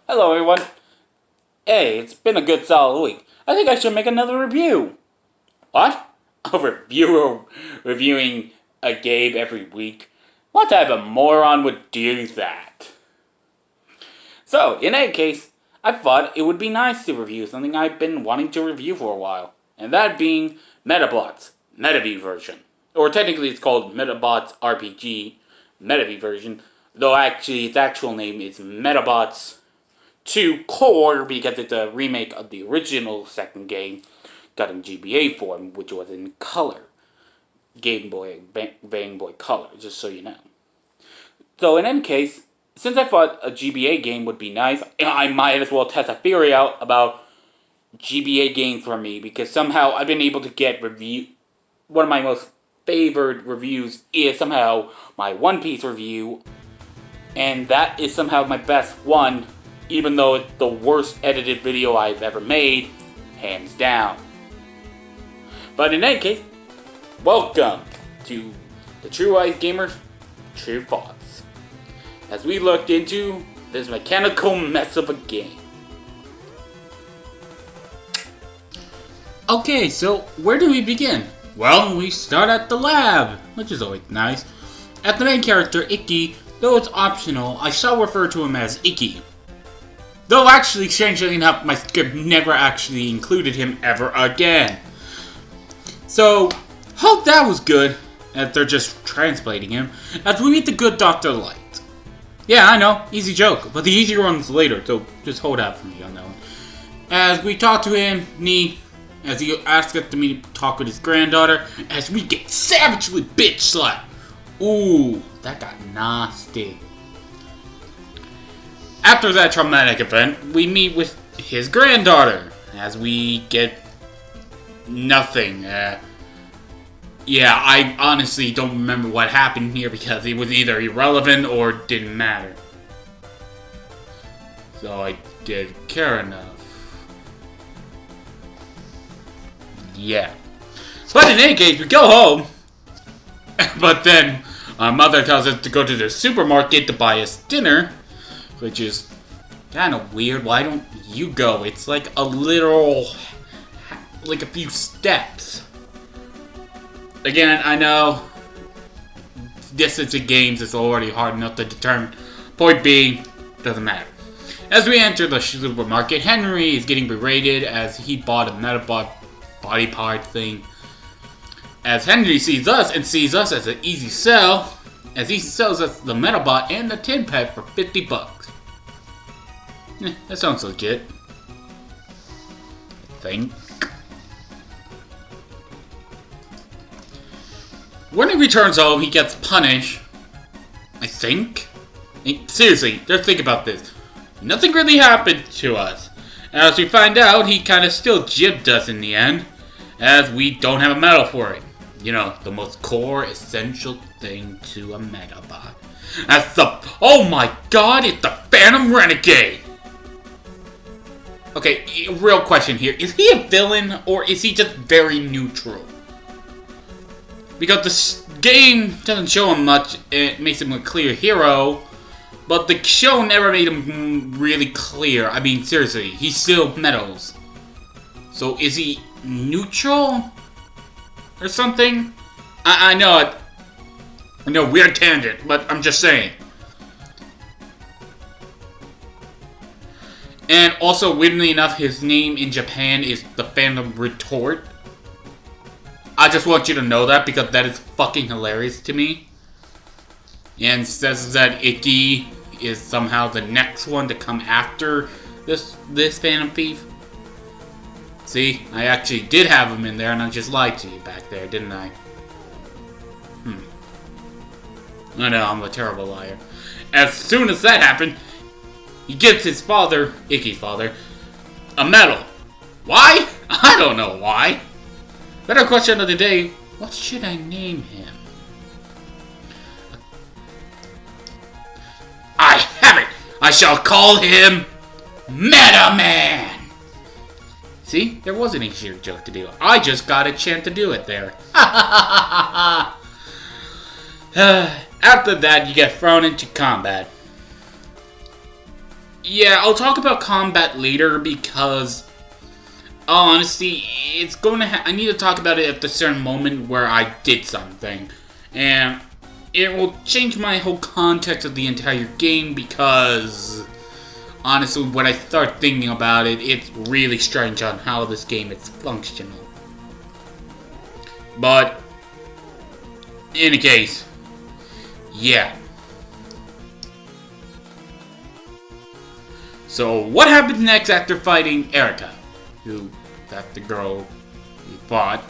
Hello everyone. Hey, it's been a good solid week. I think I should make another review. What? A reviewer reviewing a game every week? What type of moron would do that? So, in any case, I thought it would be nice to review something I've been wanting to review for a while. And that being Medabot's Medavie version. Or technically it's called Medabot's RPG Medavie version. Though actually its actual name is Medabot's 2 Core because it's a remake of the original second game got in GBA form, which was in color. Game Boy Color, just so you know. So in any case, since I thought a GBA game would be nice, I might as well test a theory out about GBA games for me, because somehow I've been able to get one of my most favored reviews is somehow my One Piece review, and that is somehow my best one, even though it's the worst edited video I've ever made, hands down. But in any case, welcome to the True Eyes Gamers True Thoughts, as we looked into this mechanical mess of a game. Okay, so where do we begin? Well, we start at the lab, which is always nice. As the main character, Icky, though it's optional, I shall refer to him as Icky. Though actually, strangely enough, my script never actually included him ever again. So, hope that was good, as they're just translating him, as we meet the good Dr. Light. Yeah, I know, easy joke, but the easier one's later, so just hold out for me on that one. As we talk to him, as he asks us to meet talk with his granddaughter, as we get savagely bitch slapped. Ooh, that got nasty. After that traumatic event, we meet with his granddaughter, as we get nothing. Yeah, I honestly don't remember what happened here because it was either irrelevant or didn't matter. So I did care enough. Yeah. But in any case, we go home. But then our mother tells us to go to the supermarket to buy us dinner, which is kind of weird. Why don't you go? It's like a literal, like a few steps. Again, I know distance in games is already hard enough to determine. Point being, doesn't matter. As we enter the supermarket, Henry is getting berated as he bought a medabot body part thing. As Henry sees us and sees us as an easy sell, as he sells us the medabot and the tin pad for $50. That sounds legit. I think. When he returns home, he gets punished. I think. Seriously, just think about this. Nothing really happened to us. As we find out, he kind of still jibbed us in the end, as we don't have a medal for it. You know, the most core, essential thing to a medabot. That's oh my god, it's the Phantom Renegade! Okay, real question here. Is he a villain, or is he just very neutral? Because this game doesn't show him much, it makes him a clear hero, but the show never made him really clear. I mean, seriously, he still medals. So is he neutral? Or something? I know it. I know, weird tangent, but I'm just saying. And also, weirdly enough, his name in Japan is the Phantom Retort. I just want you to know that because that is fucking hilarious to me. And says that Icky is somehow the next one to come after this Phantom Thief. See, I actually did have him in there and I just lied to you back there, didn't I? I know, I'm a terrible liar. As soon as that happened, he gives his father, Icky's father, a medal. Why? I don't know why. Better question of the day, what should I name him? I have it! I shall call him Meta Man! See? There was an easier joke to do. I just got a chance to do it there. After that, you get thrown into combat. Yeah, I'll talk about combat later because, honestly, it's going to I need to talk about it at the certain moment where I did something. And it will change my whole context of the entire game because, honestly, when I start thinking about it, it's really strange on how this game is functional. But, in any case, yeah. So, what happens next after fighting Erica? Who, that's the girl you fought.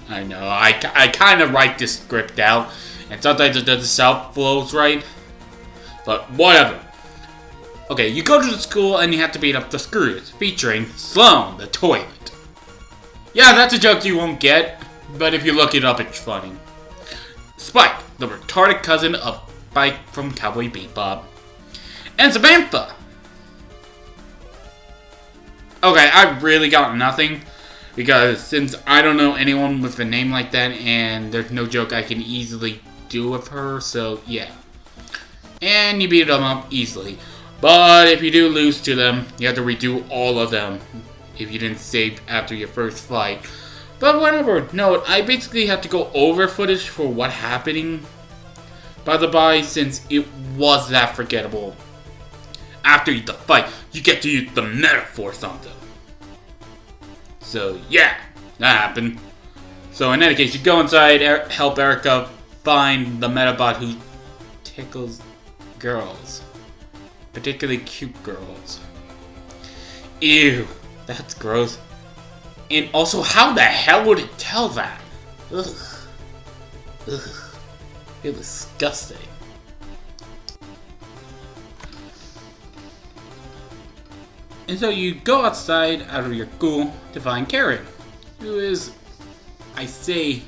I know, I kind of write this script out, and sometimes it doesn't sound flows right. But, whatever. Okay, you go to the school and you have to beat up the screws, featuring Sloan, the toilet. Yeah, that's a joke you won't get, but if you look it up, it's funny. Spike, the retarded cousin of Spike from Cowboy Bebop. And Samantha. Okay, I really got nothing, because since I don't know anyone with a name like that, and there's no joke I can easily do with her, so yeah. And you beat them up easily. But if you do lose to them, you have to redo all of them if you didn't save after your first fight. But whatever, note, I basically have to go over footage for what happening, by the by, since it was that forgettable. After the fight, you get to use the metaphor something. So yeah, that happened. So in any case, you go inside, help Erica find the medabot who tickles girls. Particularly cute girls. Ew, that's gross. And also, how the hell would it tell that? Ugh. Ugh. It was disgusting. And so you go outside out of your school to find Karen, who is, I say,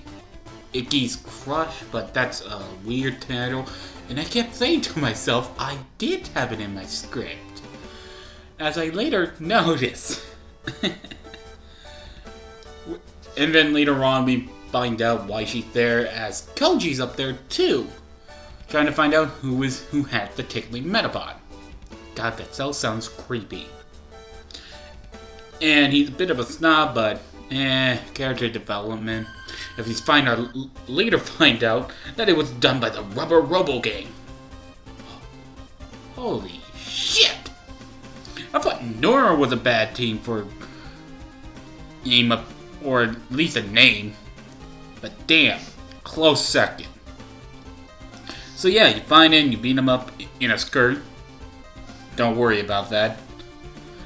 Iggy's crush, but that's a weird title. And I kept saying to myself, I did have it in my script. As I later noticed. And then later on we find out why she's there, as Koji's up there too. Trying to find out who had the tickling medabot. God, that sounds creepy. And he's a bit of a snob, but character development. If he's later find out that it was done by the Rubber Robo Gang. Holy shit! I thought Nora was a bad team for name up, or at least a name. But damn, close second. So yeah, you find him, you beat him up in a skirt. Don't worry about that,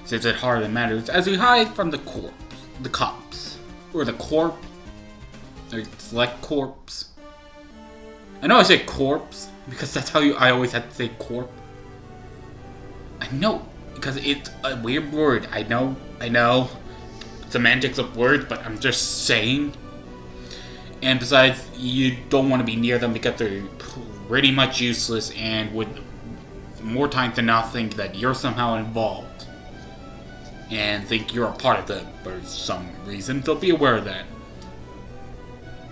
since it hardly matters, as we hide from the cops, or the corp, or select corpse. I know I say corpse, because that's how I always have to say corp. I know, because it's a weird word, I know, semantics of words, but I'm just saying. And besides, you don't want to be near them because they're pretty much useless and would more times than not think that you're somehow involved. And think you're a part of them for some reason, so be aware of that.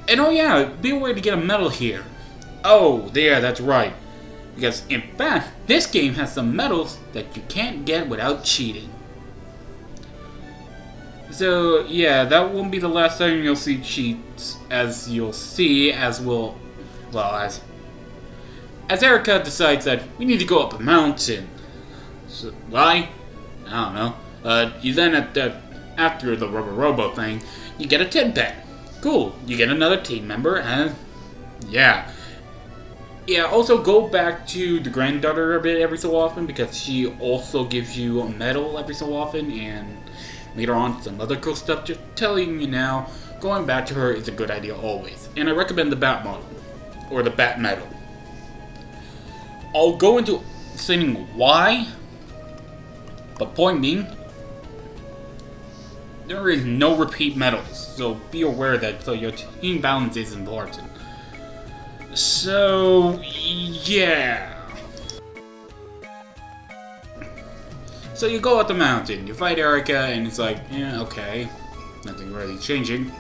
And oh yeah, be aware to get a medal here. Oh, yeah, that's right. Because in fact, this game has some medals that you can't get without cheating. So yeah, that won't be the last time you'll see cheats, as you'll see, as Erica decides that we need to go up a mountain. So, why? I don't know. You then after the Rubber Robo thing, you get a tin pen. Cool. You get another team member, and yeah. Yeah, also go back to the granddaughter a bit every so often, because she also gives you a medal every so often, and later on some other cool stuff. Just telling you now, going back to her is a good idea always. And I recommend the Bat model, or the Bat medal. I'll go into saying why, but point being, there is no repeat medals, so be aware of that, so your team balance is important. So, yeah. So you go up the mountain, you fight Erica, and it's like, yeah, okay, nothing really changing.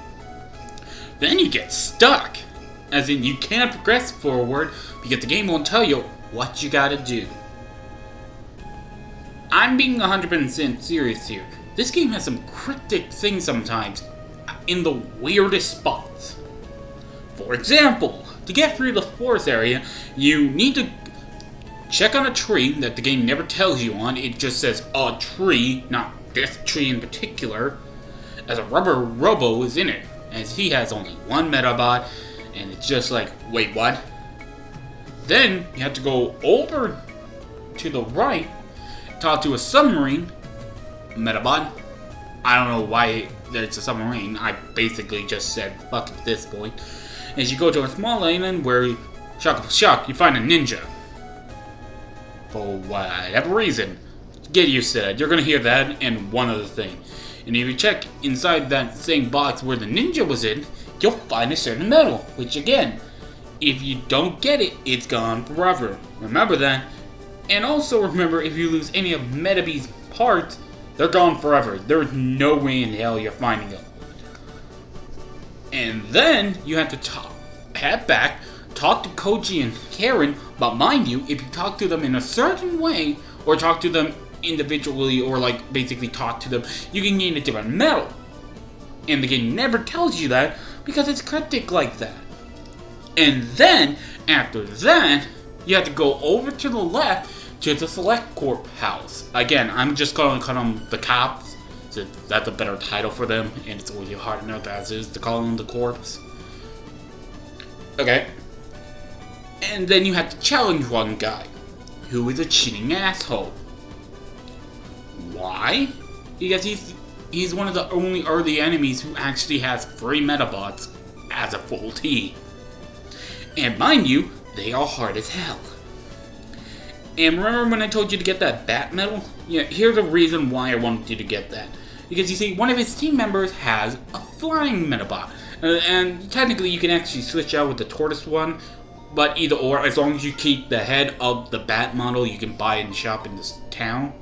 Then you get stuck, as in you can't progress forward because the game won't tell you what you gotta do. I'm being 100% serious here. This game has some cryptic things sometimes in the weirdest spots. For example, to get through the forest area, you need to check on a tree that the game never tells you on. It just says a tree, not this tree in particular, as a rubber robo is in it, as he has only one medabot, and it's just like, wait, what? Then you have to go over to the right, talk to a submarine medabot. I don't know why there's a submarine. I basically just said fuck at this point. As you go to a small island where, shock, you find a ninja. For whatever reason. Get used to that. You're gonna hear that and one other thing. And if you check inside that same box where the ninja was in, you'll find a certain medal. Which again, if you don't get it, it's gone forever. Remember that. And also remember, if you lose any of Medabee's parts, they're gone forever. There's no way in hell you're finding them. And then you have to head back, talk to Koji and Karen, but mind you, if you talk to them in a certain way, or talk to them individually, or like basically talk to them, you can gain a different medal. And the game never tells you that, because it's cryptic like that. And then, after that, you have to go over to the left to the Select Corp house. Again, I'm just going to call them the cops, so that's a better title for them, and it's really hard enough as is to call them the corps. Okay. And then you have to challenge one guy, who is a cheating asshole. Why? Because he's one of the only early enemies who actually has 3 medabots as a full team. And mind you, they are hard as hell. And remember when I told you to get that bat medal? Yeah, here's the reason why I wanted you to get that. Because you see, one of his team members has a flying medabot. And technically you can actually switch out with the tortoise one. But either or, as long as you keep the head of the bat model you can buy in the shop in this town,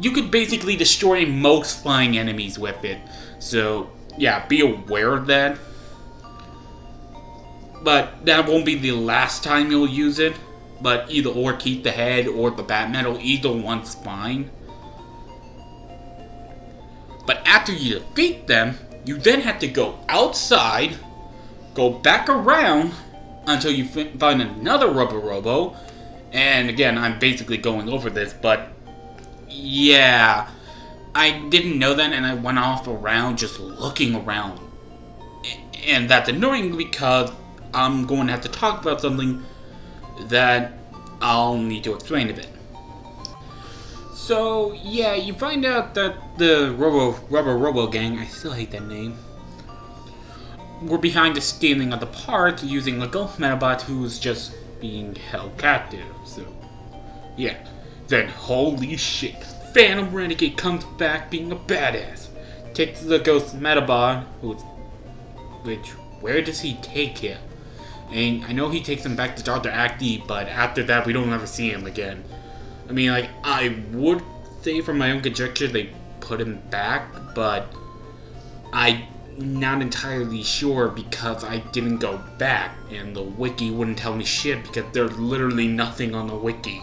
you could basically destroy most flying enemies with it. So, yeah, be aware of that. But that won't be the last time you'll use it. But either or, keep the head or the bat medal, either one's fine. But after you defeat them, you then have to go outside, go back around until you find another rubber robo. And again, I'm basically going over this, but yeah, I didn't know that, and I went off around just looking around. And that's annoying because I'm going to have to talk about something that I'll need to explain a bit. So, yeah, you find out that the Rubber Robo Gang, I still hate that name, were behind the stealing of the parts using a ghost medabot who was just being held captive. So, yeah. Then, holy shit, Phantom Renegade comes back being a badass. Takes the ghost medabot, where does he take him? And I know he takes him back to Dr. Acti, but after that, we don't ever see him again. I mean, like, I would say from my own conjecture they put him back, but I'm not entirely sure because I didn't go back, and the wiki wouldn't tell me shit because there's literally nothing on the wiki.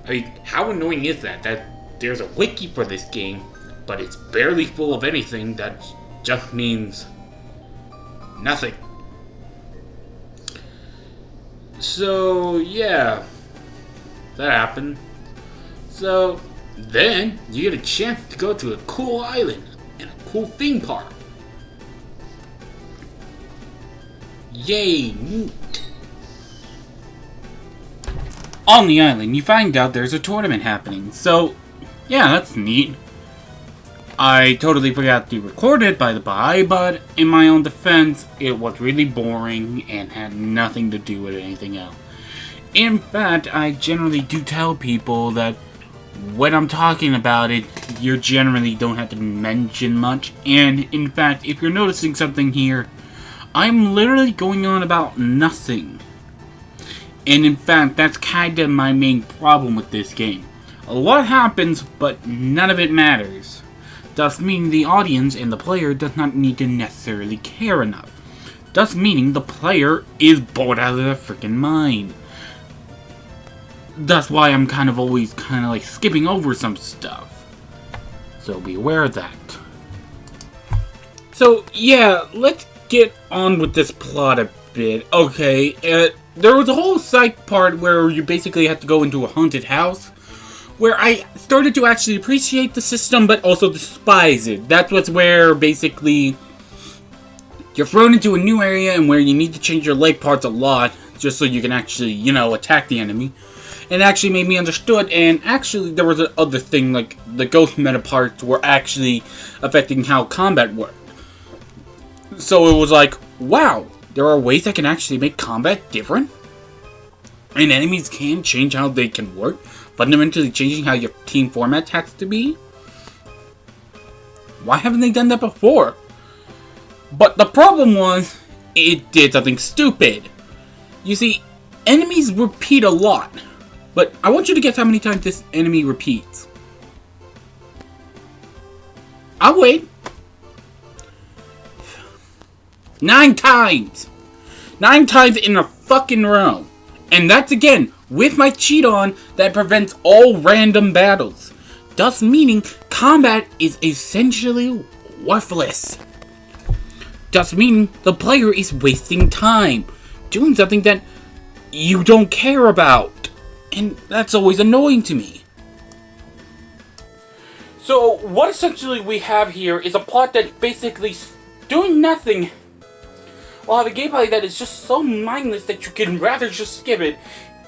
I mean, how annoying is that? That there's a wiki for this game, but it's barely full of anything that just means nothing. So, yeah, that happened. So, then you get a chance to go to a cool island and a cool theme park. Yay, neat. On the island, you find out there's a tournament happening. So, yeah, that's neat. I totally forgot to record it, by the by, but in my own defense, it was really boring and had nothing to do with anything else. In fact, I generally do tell people that when I'm talking about it, you generally don't have to mention much. And in fact, if you're noticing something here, I'm literally going on about nothing. And in fact, that's kinda my main problem with this game. A lot happens, but none of it matters. Thus meaning the audience and the player does not need to necessarily care enough. Thus meaning the player is bored out of their freaking mind. that's why I'm kind of always kind of like skipping over some stuff. So be aware of that. So yeah, let's get on with this plot a bit. Okay, there was a whole psych part where you basically have to go into a haunted house, where I started to actually appreciate the system, but also despise it. That's what's where basically you're thrown into a new area and where you need to change your leg parts a lot, just so you can actually, you know, attack the enemy. And it actually made me understood, and actually there was another thing, like the ghost meta parts were actually affecting how combat worked. So it was like, wow, there are ways I can actually make combat different? And enemies can change how they can work, fundamentally changing how your team format has to be? Why haven't they done that before? But the problem was, it did something stupid. You see, enemies repeat a lot, but I want you to guess how many times this enemy repeats. I'll wait. 9 times! 9 times in a fucking row. And that's again, with my cheat on that prevents all random battles. Thus meaning, combat is essentially worthless. Thus meaning, the player is wasting time, doing something that you don't care about. And that's always annoying to me. So, what essentially we have here is a plot that's basically doing nothing. We'll have a gameplay that is just so mindless that you can rather just skip it,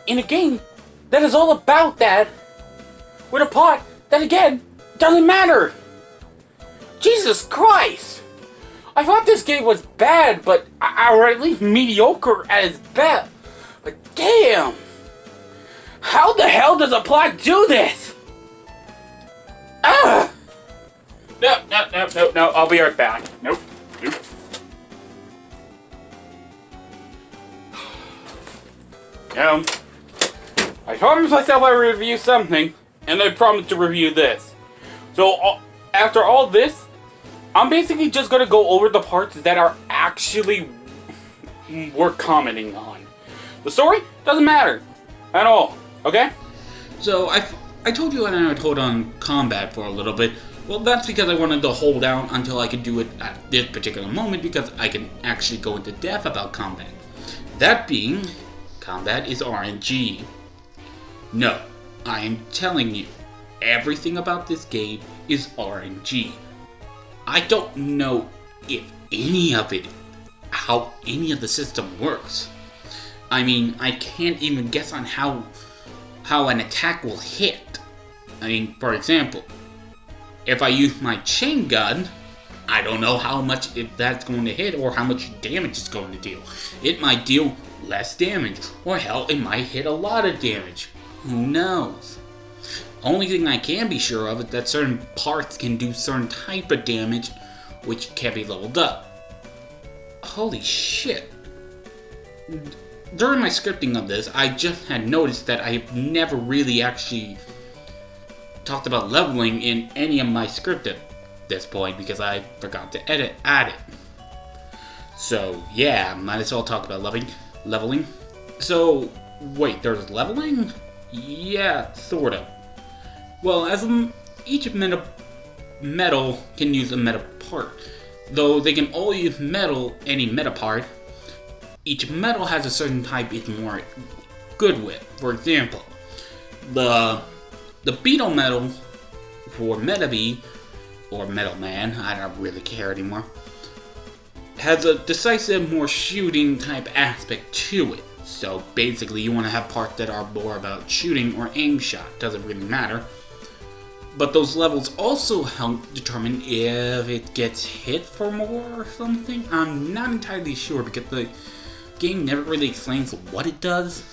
in a game that is all about that, with a plot that, again, doesn't matter. Jesus Christ! I thought this game was bad, or at least mediocre at its best. But damn! How the hell does a plot do this? Ah! No, I'll be right back. Nope. I promised myself I would review something, and I promised to review this. So, after all this, I'm basically just gonna go over the parts that are actually worth commenting on. The story doesn't matter at all, okay? So, I told you I would hold on combat for a little bit. Well, that's because I wanted to hold out until I could do it at this particular moment, because I can actually go into depth about combat. That being, combat is RNG. No, I am telling you, everything about this game is RNG. I don't know if any of it, how any of the system works. I mean, I can't even guess on how an attack will hit. I mean, for example, if I use my chain gun, I don't know how much if that's going to hit or how much damage it's going to deal. It might deal less damage, or hell, it might hit a lot of damage. Who knows? Only thing I can be sure of is that certain parts can do certain type of damage, which can be leveled up. Holy shit. During my scripting of this, I just had noticed that I've never really actually talked about leveling in any of my script at this point, because I forgot to add it. So yeah, might as well talk about leveling. So, wait, there's leveling? Yeah, sort of. Well, as each metal can use a meta part. Though they can all use any meta part, each metal has a certain type it's more good with. For example, the beetle metal for Metabee, or Metal Man, I don't really care anymore, has a decisive, more shooting type aspect to it. So basically you want to have parts that are more about shooting or aim shot, doesn't really matter. But those levels also help determine if it gets hit for more or something. I'm not entirely sure because the game never really explains what it does.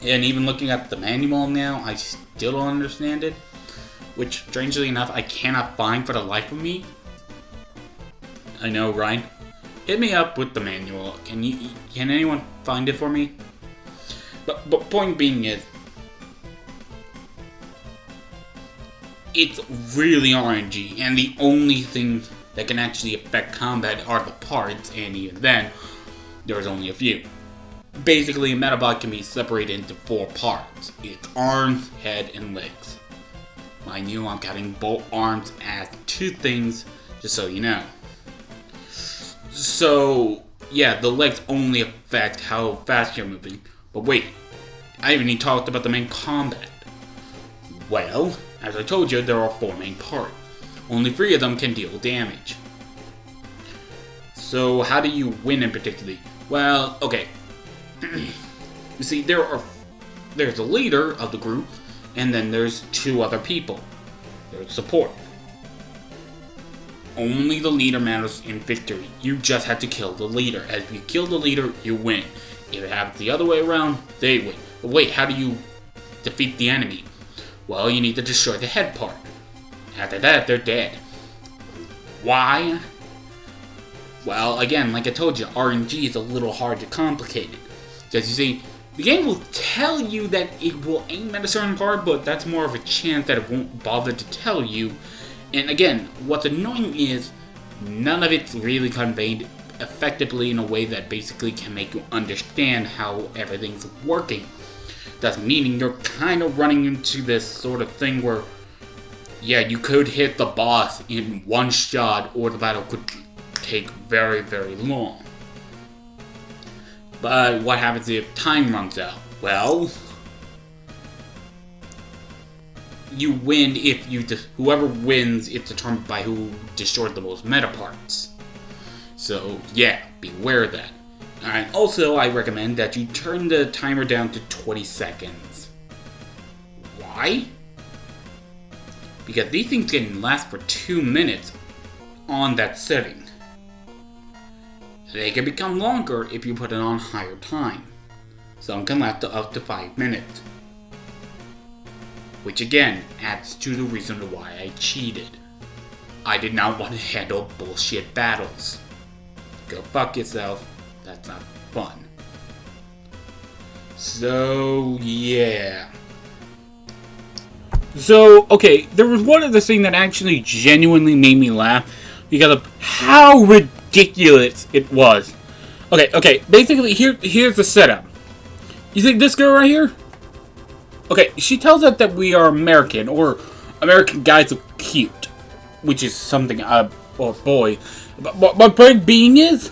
And even looking at the manual now, I still don't understand it. Which, strangely enough, I cannot find for the life of me. I know, Ryan. Hit me up with the manual. Can anyone find it for me? But point being is, it's really RNG, and the only thing that can actually affect combat are the parts, and even then, there's only a few. Basically, a medabot can be separated into 4 parts. Its arms, head, and legs. Mind you, I'm counting both arms as 2 things, just so you know. So, yeah, the legs only affect how fast you're moving. But wait, I haven't even talked about the main combat. Well, as I told you, there are 4 main parts. Only 3 of them can deal damage. So, how do you win in particular? Well, okay. You see, there's a leader of the group, and then there's 2 other people. There's support. Only the leader matters in victory. You just have to kill the leader. As you kill the leader, you win. If it happens the other way around, they win. But wait, how do you defeat the enemy? Well, you need to destroy the head part. After that, they're dead. Why? Well, again, like I told you, RNG is a little hard to complicate it. As you see, the game will tell you that it will aim at a certain part, but that's more of a chance that it won't bother to tell you. And again, what's annoying is none of it's really conveyed effectively in a way that basically can make you understand how everything's working. Thus meaning you're kind of running into this sort of thing where, yeah, you could hit the boss in 1 shot, or the battle could take very, very long. But what happens if time runs out? Well, you win if whoever wins is determined by who destroyed the most meta parts. So yeah, beware of that. Alright, also I recommend that you turn the timer down to 20 seconds. Why? Because these things can last for 2 minutes on that setting. They can become longer if you put it on higher time. Some can last up to 5 minutes. Which again, adds to the reason why I cheated. I did not want to handle bullshit battles. Go fuck yourself, that's not fun. So, yeah. So, okay, there was one other thing that actually genuinely made me laugh because of how ridiculous it was. Okay, basically, here's the setup. You think this girl right here? Okay, she tells us that we are American, or American guys are cute. Which is something or boy. But my point being is,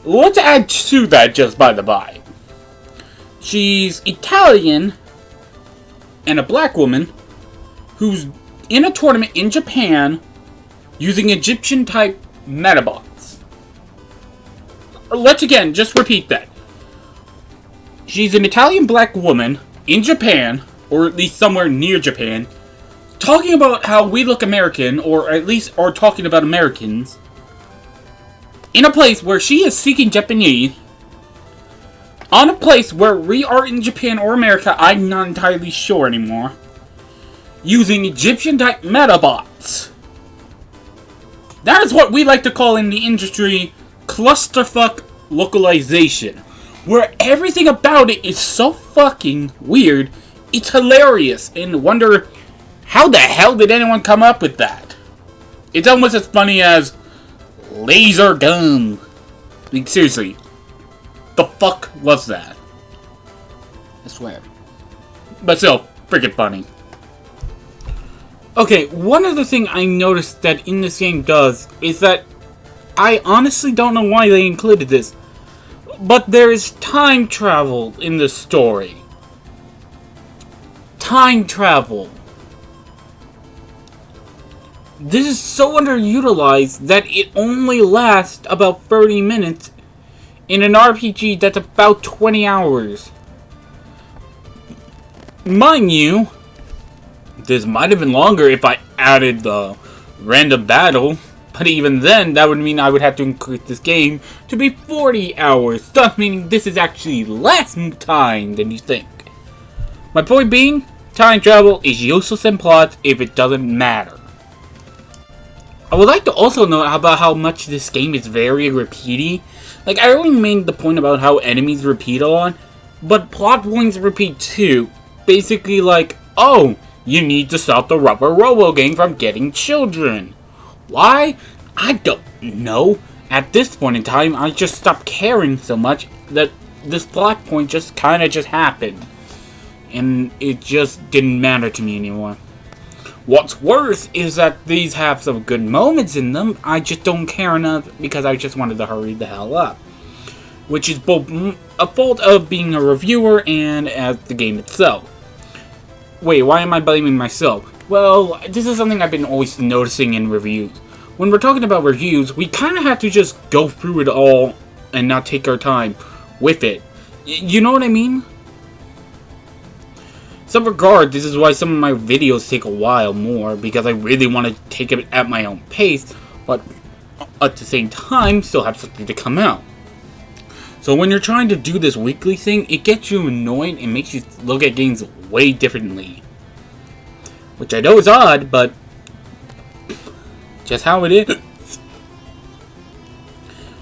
let's add to that just by the by. She's Italian, and a black woman, who's in a tournament in Japan, using Egyptian-type metabots. Let's again, just repeat that. She's an Italian black woman, in Japan, or at least somewhere near Japan, talking about how we look American, or at least are talking about Americans, in a place where she is speaking Japanese, on a place where we are in Japan or America, I'm not entirely sure anymore, using Egyptian-type metabots. That is what we like to call in the industry clusterfuck localization, where everything about it is so fucking weird, it's hilarious, and wonder, how the hell did anyone come up with that? It's almost as funny as laser gun. Like, seriously, the fuck was that? I swear. But still, freaking funny. Okay, one other thing I noticed that in this game does is that I honestly don't know why they included this, but there is time travel in the story. Time travel. This is so underutilized that it only lasts about 30 minutes in an RPG that's about 20 hours. Mind you, this might have been longer if I added the random battle, but even then, that would mean I would have to increase this game to be 40 hours, thus meaning this is actually less time than you think. My point being, time travel is useless in plots if it doesn't matter. I would like to also note about how much this game is very repeaty. Like, I already made the point about how enemies repeat a lot, but plot points repeat too. Basically like, oh, you need to stop the Rubber Robo Gang from getting children. Why? I don't know. at this point in time, I just stopped caring so much that this plot point just kind of just happened. And it just didn't matter to me anymore. What's worse is that these have some good moments in them. I just don't care enough because I just wanted to hurry the hell up. Which is both a fault of being a reviewer and as the game itself. Wait, why am I blaming myself? Well, this is something I've been always noticing in reviews. When we're talking about reviews, we kind of have to just go through it all and not take our time with it. You know what I mean? Some regard, this is why some of my videos take a while more, because I really want to take it at my own pace, but at the same time, still have something to come out. So when you're trying to do this weekly thing, it gets you annoyed and makes you look at games way differently. Which I know is odd, but just how it is.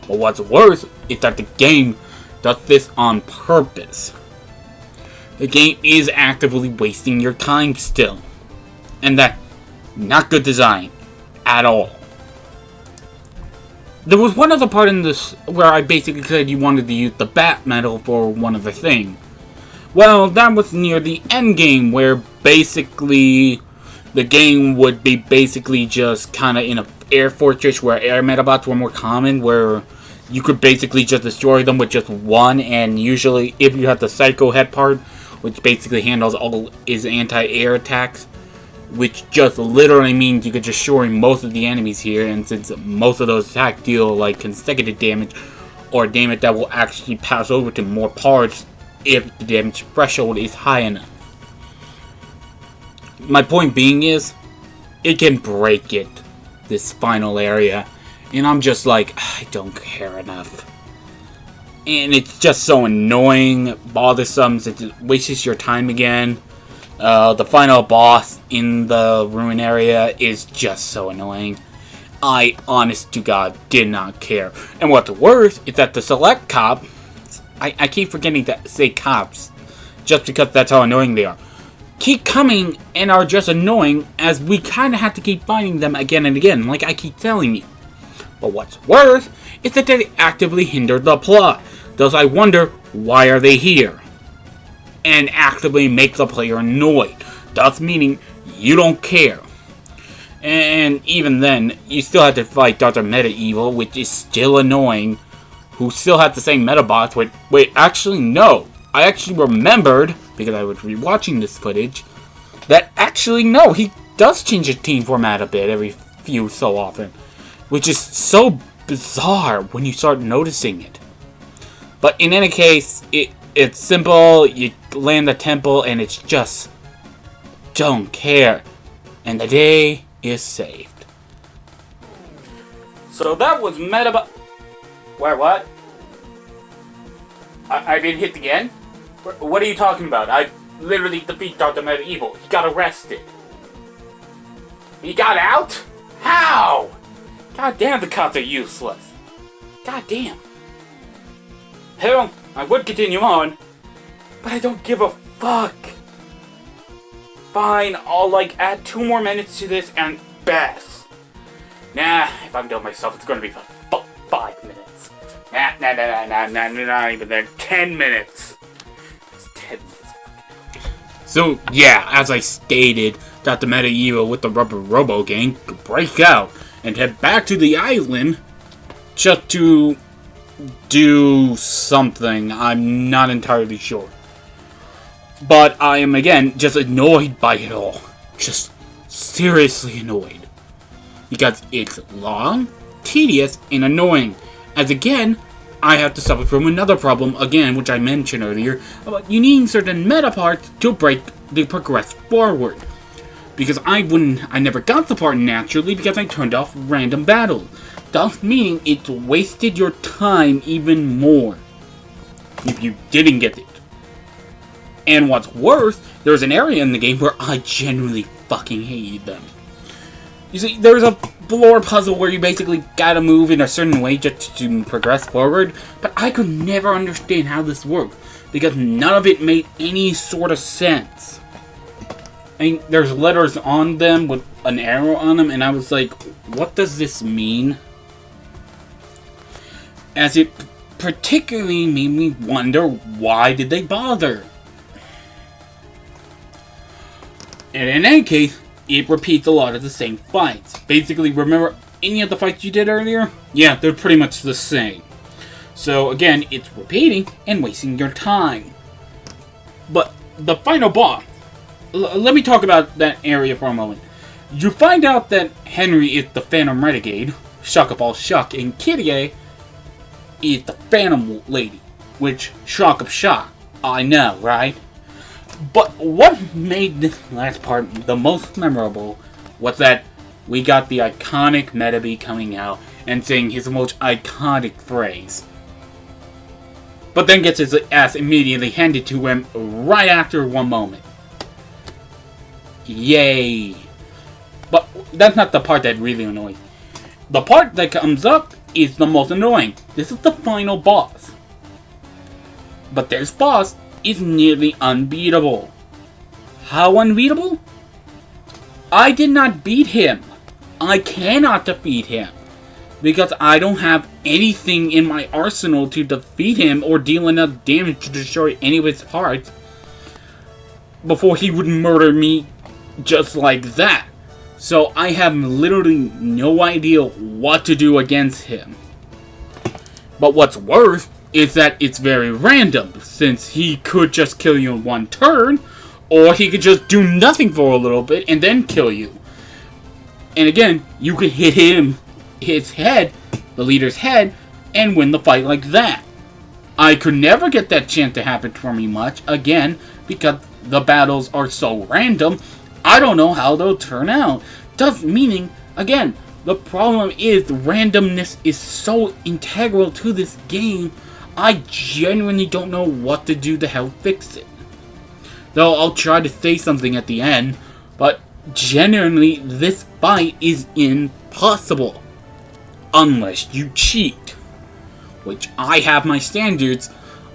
But what's worse is that the game does this on purpose. The game is actively wasting your time still. And that, not good design at all. There was one other part in this where I basically said you wanted to use the bat medal for one of the things. Well, that was near the end game where basically the game would be basically just kind of in an air fortress where air medabots were more common, where you could basically just destroy them with just one, and usually if you have the psycho head part, which basically handles all his anti-air attacks, which just literally means you could destroy most of the enemies here, and since most of those attacks deal like consecutive damage, or damage that will actually pass over to more parts if the damage threshold is high enough. My point being is, it can break it, this final area, and I'm just like, I don't care enough. And it's just so annoying, bothersome, since it wastes your time again. The final boss in the ruin area is just so annoying. I, honest to God, did not care. And what's worse is that the select cops, I keep forgetting to say cops, just because that's how annoying they are, keep coming and are just annoying, as we kind of have to keep finding them again and again, like I keep telling you. But what's worse is that they actively hinder the plot. Thus I wonder, why are they here? And actively make the player annoyed, thus meaning you don't care. And even then, you still have to fight Dr. Medieval, which is still annoying, who still has the same metabots. Wait, actually no, I actually remembered, because I was rewatching this footage, that actually no, he does change his team format a bit every few so often, which is so bizarre when you start noticing it. But in any case, it's simple, you land the temple, and it's just, don't care. And the day is saved. So that was medabot. Wait, what? I didn't hit the end? What are you talking about? I literally defeat Dr. Medieval. He got arrested. He got out? How? God damn, the cops are useless. God damn. Hell, I would continue on, but I don't give a fuck. Fine, I'll add 2 more minutes to this and best. Nah, if I'm doing myself, it's gonna be 5 minutes. Not even there. 10 minutes. It's 10 minutes. So, yeah, as I stated, Dr. Medieval with the Rubber Robo Gang could break out and head back to the island just to do something. I'm not entirely sure. But I am, again, just annoyed by it all. Just seriously annoyed. Because it's long, tedious, and annoying. As again, I have to suffer from another problem, again, which I mentioned earlier, about you needing certain meta parts to progress forward. Because I never got the part naturally because I turned off random battles. Thus meaning it's wasted your time even more if you didn't get it. And what's worse, there's an area in the game where I genuinely fucking hated them. You see, there's a floor puzzle where you basically gotta move in a certain way just to progress forward, but I could never understand how this worked, because none of it made any sort of sense. I mean, there's letters on them with an arrow on them, and I was like, what does this mean? as it particularly made me wonder, why did they bother? And in any case, it repeats a lot of the same fights. Basically, remember any of the fights you did earlier? Yeah, they're pretty much the same. So again, it's repeating and wasting your time. But the final boss, let me talk about that area for a moment. You find out that Henry is the Phantom Renegade, Shock of all Shock, and Kyrie is the Phantom Lady, which, shock of shock, I know, right? But what made this last part the most memorable was that we got the iconic medabot coming out and saying his most iconic phrase. But then gets his ass immediately handed to him right after one moment. Yay. But that's not the part that really annoys. The part that comes up is the most annoying. This is the final boss. But this boss is nearly unbeatable. How unbeatable? I did not beat him. I cannot defeat him. Because I don't have anything in my arsenal to defeat him or deal enough damage to destroy any of his parts before he would murder me just like that. So I have literally no idea what to do against him. But what's worse is that it's very random, since he could just kill you in one turn, or he could just do nothing for a little bit and then kill you. And again, you could hit him, his head, the leader's head, and win the fight like that. I could never get that chance to happen for me much, again, because the battles are so random. I don't know how they'll turn out. Thus meaning, again, the problem is randomness is so integral to this game, I genuinely don't know what to do to help fix it. Though I'll try to say something at the end, but genuinely this fight is impossible. Unless you cheat. Which I have my standards,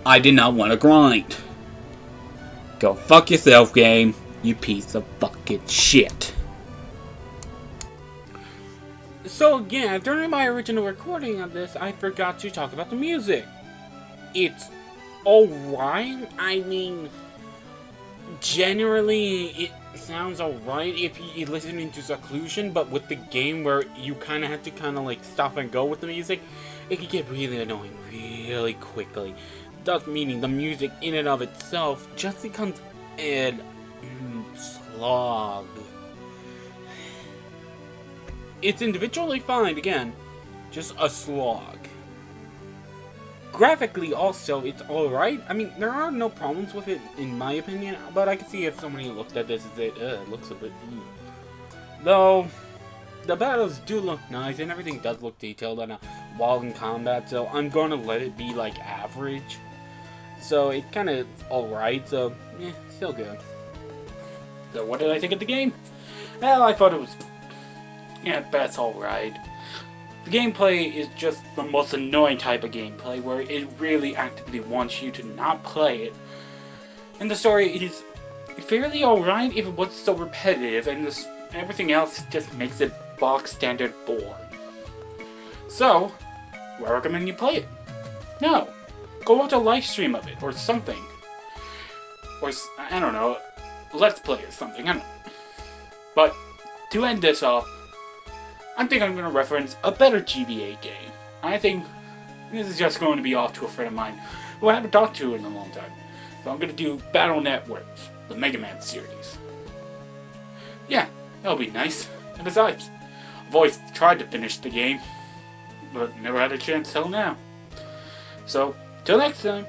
I did not want to grind. Go fuck yourself, game, you piece of fucking shit. So again, during my original recording of this, I forgot to talk about the music. It's alright. I mean, generally it sounds alright if you're listening to seclusion, but with the game where you kind of have to like stop and go with the music, it can get really annoying really quickly. Thus meaning the music in and of itself just becomes an slog. It's individually fine, again, just a slog. Graphically also, it's alright. I mean, there are no problems with it, in my opinion, but I can see if somebody looked at this and said, it looks a bit... Though, the battles do look nice, and everything does look detailed on while in combat, so I'm gonna let it be, like, average. So, it kinda alright, so, still good. So, what did I think of the game? Well, I thought it was... yeah, that's alright. The gameplay is just the most annoying type of gameplay, where it really actively wants you to not play it. And the story is fairly alright if it wasn't so repetitive, and everything else just makes it box standard boring. So, do I recommend you play it? No. Go watch a live stream of it, or something. Or, I don't know, Let's Play or something, I don't know. But, to end this off, I think I'm going to reference a better GBA game. I think this is just going to be off to a friend of mine who I haven't talked to in a long time. So I'm going to do Battle Networks, the Mega Man series. Yeah, that'll be nice. And besides, I've always tried to finish the game, but never had a chance till now. So, till next time.